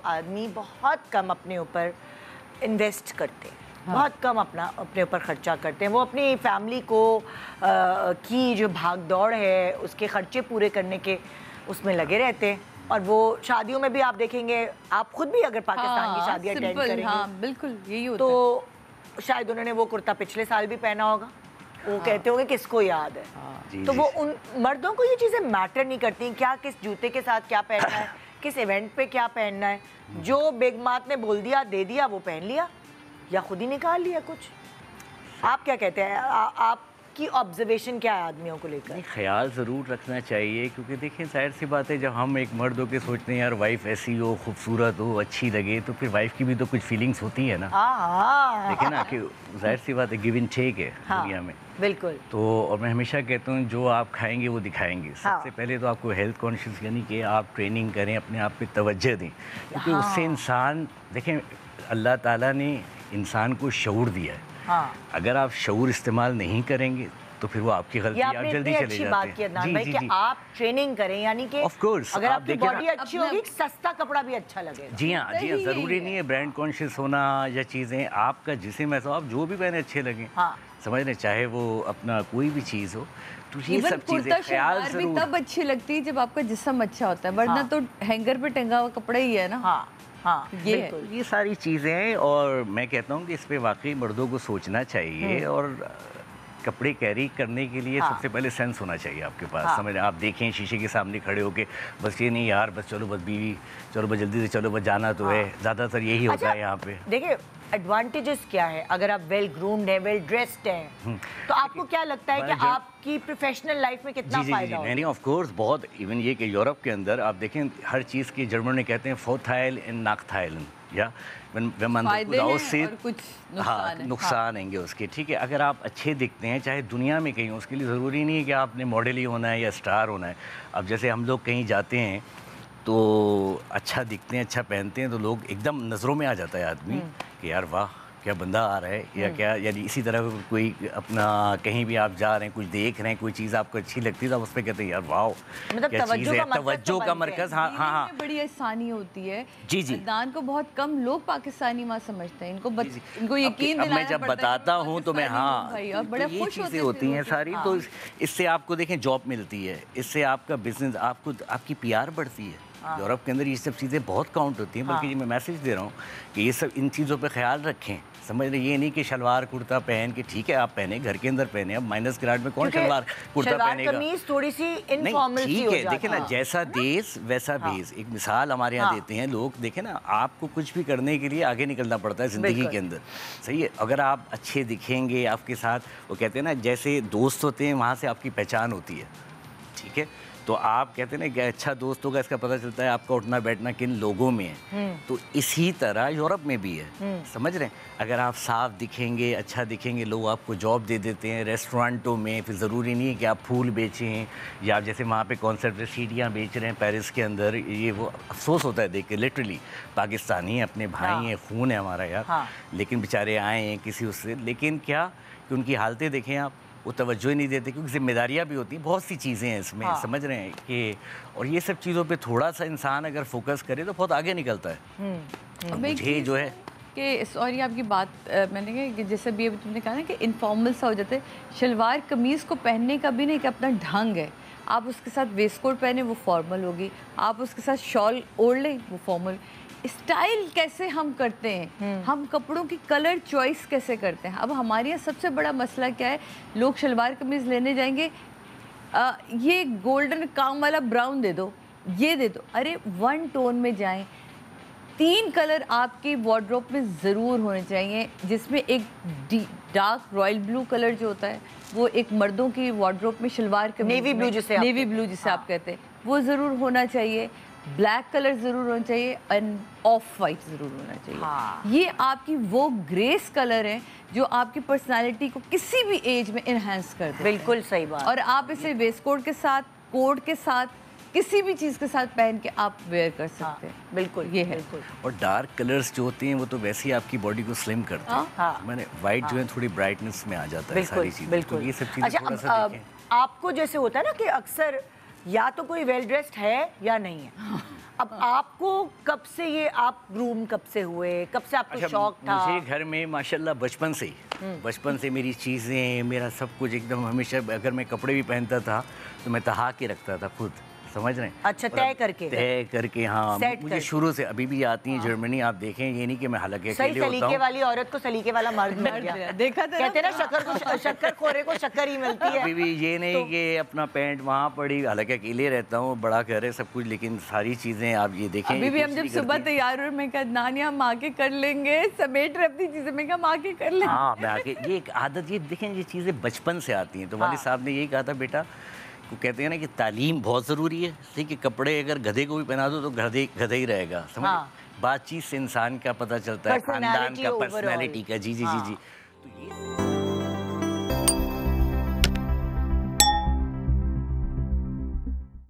आदमी बहुत कम अपने ऊपर इन्वेस्ट करते हैं, बहुत कम अपने ऊपर खर्चा करते हैं। वो अपनी फैमिली को की जो भाग दौड़ है उसके खर्चे पूरे करने के उसमें लगे रहते हैं। और वो शादियों में भी आप देखेंगे, आप खुद भी अगर पाकिस्तान की शादी अटेंड करेंगे, बिल्कुल यही होता तो शायद उन्होंने वो कुर्ता पिछले साल भी पहना होगा। वो कहते होंगे किसको याद है। तो वो उन मर्दों को ये चीज़ें मैटर नहीं करती, क्या किस जूते के साथ क्या पहनना है, किस इवेंट पे क्या पहनना है। जो बेगमात ने बोल दिया, दे दिया, वो पहन लिया या खुद ही निकाल लिया कुछ। आप क्या कहते हैं? आपकी ऑब्जर्वेशन क्या है आदमियों को लेकर? ख्याल ज़रूर रखना चाहिए, क्योंकि देखिए जाहिर सी बात है, जब हम एक मर्द होकर सोचते हैं यार वाइफ ऐसी हो, खूबसूरत हो, अच्छी लगे, तो फिर वाइफ की भी तो कुछ फीलिंग्स होती है ना। देखिए ना कि जाहिर सी बात है, गिव एंड टेक है दुनिया में। बिल्कुल। तो और मैं हमेशा कहता हूँ जो आप खाएंगे वो दिखाएंगे। सबसे पहले तो आपको हेल्थ कॉन्शियस यानी कि आप ट्रेनिंग करें, अपने आप पे तवज्जो दें, क्योंकि उससे इंसान, देखें अल्लाह ताला ने इंसान को शऊर दिया है। अगर आप शऊर इस्तेमाल नहीं करेंगे तो फिर वो आपकी गलती, आप जल्दी चले जाते हैं। बात की अदनान भाई कि आप ट्रेनिंग करें, यानी कि ऑफ कोर्स अगर आपकी बॉडी अच्छी होगी, सस्ता कपड़ा भी अच्छा लगेगा। जी हाँ, जी हाँ, ज़रूरी नहीं है ब्रांड कॉन्शियस होना या चीज़ें, आपका जिस्म ऐसा, आप जो भी पहने अच्छे लगें, समझ रहे, चाहे वो अपना कोई भी चीज़ हो, तो ये सब चीज़ें ख्याल भी तब अच्छी लगती है जब आपका जिस्म अच्छा होता है, वरना तो हैंगर पे टंगा हुआ कपड़ा ही है ना। ये सारी चीज़ें। और मैं कहता हूँ कि इस पे वाकई मर्दों को सोचना चाहिए। और कपड़े कैरी करने के लिए सबसे पहले सेंस होना चाहिए आपके पास। समझ आप देखें शीशे के सामने खड़े होके बस ये नहीं यार बस चलो बस बीवी, चलो बस जल्दी से चलो बस जाना तो है, ज़्यादातर यही होता है यहाँ पे। देखिए एडवांटेजेस क्या है, अगर आप वेल ग्रूम्ड हैं, वेल ड्रेस्ड हैं, तो आपको क्या लगता है कि आपकी प्रोफेशनल लाइफ में कितना फायदा होगा? नहीं, ऑफ कोर्स बहुत। इवन ये कि यूरोप के अंदर आप देखें हर चीज़ की, जर्मन में कहते हैं फोथाइल इन नाकथाइलन, या नुकसान आएंगे उसके। ठीक है, अगर आप अच्छे दिखते हैं चाहे दुनिया में कहीं, उसके लिए ज़रूरी नहीं है कि आपने मॉडल ही होना है या स्टार होना है। अब जैसे हम लोग कहीं जाते हैं तो अच्छा दिखते हैं, अच्छा पहनते हैं, तो लोग एकदम नज़रों में आ जाता है आदमी कि यार वाह क्या बंदा आ रहा है, या क्या, यानी इसी तरह कोई अपना कहीं भी आप जा रहे हैं, कुछ देख रहे हैं, कोई चीज़ आपको अच्छी लगती है तो आप उस पर कहते हैं यार वाह, मतलब क्या चीज़ है, तवज्जो का मरकज़। हाँ, बड़ी आसानी होती है। जी, अदनान को बहुत कम लोग पाकिस्तानी माँ समझते हैं, इनको यकीन दिलाना मैं जब बताता हूँ तो मैं बड़े खुश होती हैं सारी। तो इससे आपको देखें जॉब मिलती है, इससे आपका बिजनेस, आपको आपकी PR बढ़ती है। यूरोप के अंदर ये सब चीज़ें बहुत काउंट होती हैं। बल्कि मैं मैसेज दे रहा हूँ कि ये सब इन चीज़ों पे ख्याल रखें। समझ रहे, ये नहीं कि शलवार कुर्ता पहन के, ठीक है आप पहने घर के अंदर पहने, अब माइनस ग्राड में कौन शलवार कुर्ता पहनेगा? कमीज थोड़ी सी इनफॉर्मल सी हो जाती है। देखिए ना, जैसा देश वैसा भेस। एक मिसाल हमारे यहाँ देते हैं लोग, देखें ना, आपको कुछ भी करने के लिए आगे निकलना पड़ता है ज़िंदगी के अंदर, सही है। अगर आप अच्छे दिखेंगे, आपके साथ वो कहते हैं ना जैसे दोस्त होते हैं वहाँ से आपकी पहचान होती है, ठीक है। तो आप कहते हैं ना कि अच्छा दोस्त होगा, इसका पता चलता है आपका उठना बैठना किन लोगों में है। तो इसी तरह यूरोप में भी है, समझ रहे हैं। अगर आप साफ दिखेंगे, अच्छा दिखेंगे, लोग आपको जॉब दे देते हैं रेस्टोरेंटों में। फिर ज़रूरी नहीं है कि आप फूल बेचें, या आप जैसे वहाँ पे कॉन्सर्ट में सीढ़ियाँ बेच रहे हैं पेरिस के अंदर। ये वो अफसोस होता है देख के, लिटरली। पाकिस्तानी हैं, अपने भाई हैं, खून है हमारा यार, लेकिन बेचारे आए हैं किसी उससे, लेकिन क्या कि उनकी हालतें देखें आप, वो तवज्जो ही नहीं देते, क्योंकि जिम्मेदारियाँ भी होती हैं, बहुत सी चीज़ें हैं इसमें। समझ रहे हैं कि, और ये सब चीज़ों पे थोड़ा सा इंसान अगर फोकस करे तो बहुत आगे निकलता है। और मुझे जो है कि सॉरी आपकी बात मैंने कहा कि जैसे भी अभी तुमने कहा ना कि इनफॉर्मल सा हो जाते हैं, शलवार कमीज़ को पहनने का भी नहीं कि अपना ढंग है। आप उसके साथ वेस्ट कोट पहने वो फॉर्मल होगी, आप उसके साथ शॉल ओढ़ लें वो फॉर्मल। स्टाइल कैसे हम करते हैं, हम कपड़ों की कलर चॉइस कैसे करते हैं। अब हमारे यहाँ सबसे बड़ा मसला क्या है, लोग शलवार कमीज़ लेने जाएंगे, ये गोल्डन काम वाला ब्राउन दे दो, ये दे दो। अरे वन टोन में जाएं। 3 कलर आपकी वार्डरोब में ज़रूर होने चाहिए, जिसमें एक डार्क रॉयल ब्लू कलर जो होता है वो एक मर्दों की वार्डरोब में शलवार कमीज, नेवी ब्लू जिसे आप कहते हैं, वो ज़रूर होना चाहिए। ब्लैक कलर ज़रूर होना चाहिए, एंड ऑफ वाइट ज़रूर होना चाहिए। ये आपकी वो ग्रेस कलर हैं जो आपकी पर्सनालिटी को किसी भी एज में इन्हांस कर देते हैं। बिल्कुल सही बात। और आप इसे वेस्ट कोट के साथ, कोट के साथ, किसी भी चीज़ के साथ पहन के आप वेयर कर सकते हैं। बिल्कुल ये है। और डार्क कलर्स जो होते हैं वो तो वैसे ही आपकी बॉडी को स्लिम करते हैं। मैंने वाइट जो है थोड़ी ब्राइटनेस में आ जाता है सारी चीज़ें। बिल्कुल। ये सब चीज़ें थोड़ा सा देखें। आपको जैसे होता है ना कि अक्सर या तो कोई वेल ड्रेस्ड है या नहीं है। अब आपको कब से ये आप ग्रूम कब से हुए, कब से आपको शौक था? मुझे घर में माशाल्लाह बचपन से ही, बचपन से मेरी चीज़ें, मेरा सब कुछ एकदम, हमेशा अगर मैं कपड़े भी पहनता था तो मैं तहा के रखता था खुद, समझ रहे हैं? अच्छा, तय करके, हाँ। मुझे करके। शुरू से अभी भी आती हैं जर्मनी, आप देखें, ये नहीं कि मैं हालांकि अकेले होता सलीके हूँ। वाली औरत को सलीके वाला मर्द मिल गया। देखा था, कहते हैं ना शक्कर खोरे को शक्कर ही मिलती है। अभी भी ये नहीं कि अपना पैंट वहाँ पड़ी, हालांकि अकेले रहता हूँ, बड़ा घर है सब कुछ, लेकिन सारी चीज़ें आप ये देखें। अभी भी हम जब सुबह तैयार हुए, मैं कहा नानी हम आके कर लेंगे, समेट रहे अपनी चीजें, मैं कहा हम आके कर लेंगे। हाँ, मैं आके, ये एक आदत, ये देखें, ये चीज़ें बचपन से आती हैं। तो वालिद साहब ने यही कहा था, बेटा वो कहते हैं ना कि तालीम बहुत ज़रूरी है, ठीक है, कपड़े अगर गधे को भी पहना दो तो गधे ही रहेगा, समझ? बातचीत से इंसान का पता चलता है, खानदान का, पर्सनैलिटी का। जी जी जी जी। तो ये